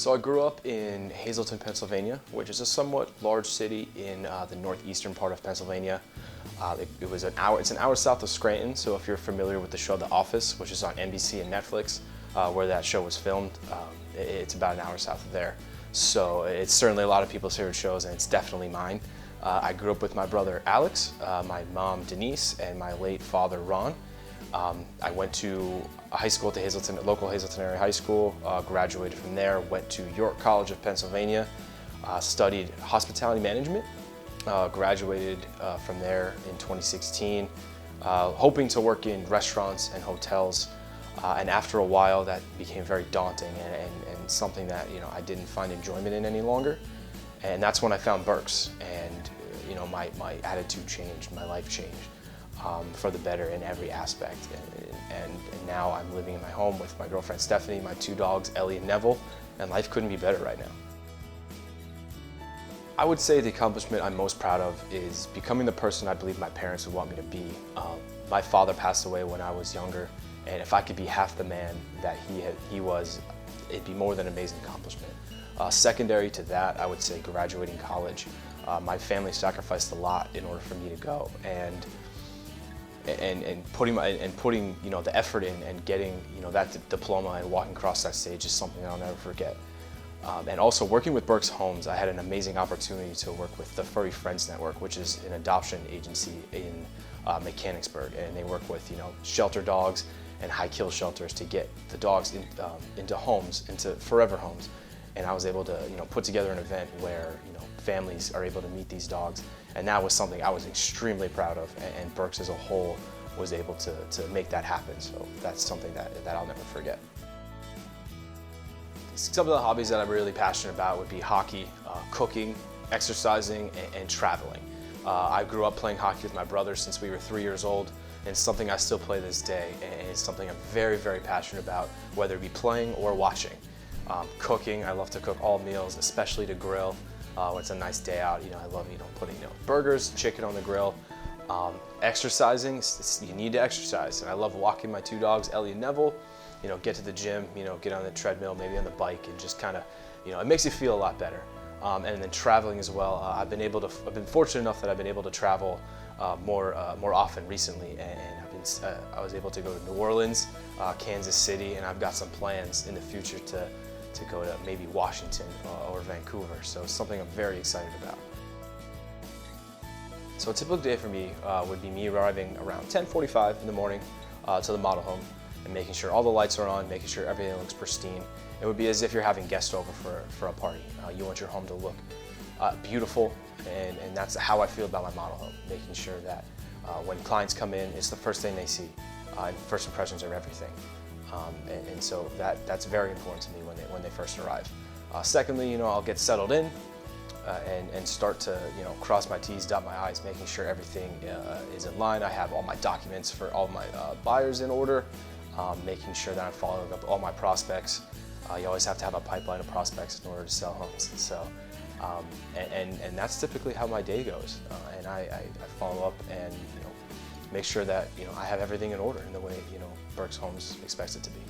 So I grew up in Hazleton, Pennsylvania, which is a somewhat large city in the northeastern part of Pennsylvania. It's an hour south of Scranton, so if you're familiar with the show The Office, which is on NBC and Netflix, where that show was filmed, it's about an hour south of there. So it's certainly a lot of people's favorite shows, and it's definitely mine. I grew up with my brother Alex, my mom Denise, and my late father Ron. I went to a high school at the Hazleton, local Hazleton area high school, graduated from there, went to York College of Pennsylvania, studied hospitality management, graduated from there in 2016, hoping to work in restaurants and hotels. And after a while, that became very daunting and something that I didn't find enjoyment in any longer. And that's when I found Berks, and my attitude changed, my life changed for the better in every aspect. And now I'm living in my home with my girlfriend Stephanie, my two dogs Ellie and Neville, and life couldn't be better right now. I would say the accomplishment I'm most proud of is becoming the person I believe my parents would want me to be. My father passed away when I was younger, and if I could be half the man that he was, it'd be more than an amazing accomplishment. Secondary to that, I would say graduating college. My family sacrificed a lot in order for me to go, and putting the effort in and getting that diploma and walking across that stage is something I'll never forget. And also working with Berks Homes, I had an amazing opportunity to work with the Furry Friends Network, which is an adoption agency in Mechanicsburg, and they work with shelter dogs and high kill shelters to get the dogs into homes, into forever homes. And I was able to put together an event where families are able to meet these dogs, and that was something I was extremely proud of, and Berks as a whole was able to make that happen. So that's something that I'll never forget. Some of the hobbies that I'm really passionate about would be hockey, cooking, exercising, and traveling. I grew up playing hockey with my brother since we were 3 years old, and it's something I still play this day, and it's something I'm very, very passionate about, whether it be playing or watching. Cooking, I love to cook all meals, especially to grill. When it's a nice day out, I love putting burgers, chicken on the grill. Exercising, you need to exercise, and I love walking my two dogs, Ellie and Neville. Get to the gym, get on the treadmill, maybe on the bike, and just kind of, it makes you feel a lot better. And then traveling as well. I've been fortunate enough that I've been able to travel more often recently, and I was able to go to New Orleans, Kansas City, and I've got some plans in the future to go to maybe Washington or Vancouver. So it's something I'm very excited about. So a typical day for me would be me arriving around 10:45 in the morning to the model home and making sure all the lights are on, making sure everything looks pristine. It would be as if you're having guests over for a party. You want your home to look beautiful, and that's how I feel about my model home, making sure that when clients come in, it's the first thing they see. And first impressions are everything. And so that's very important to me when they first arrive. Secondly, I'll get settled in and start to cross my T's, dot my I's, making sure everything is in line. I have all my documents for all my buyers in order, making sure that I'm following up all my prospects. You always have to have a pipeline of prospects in order to sell homes. So, and that's typically how my day goes. And I follow up and make sure that I have everything in order in the way Berks Homes expects it to be.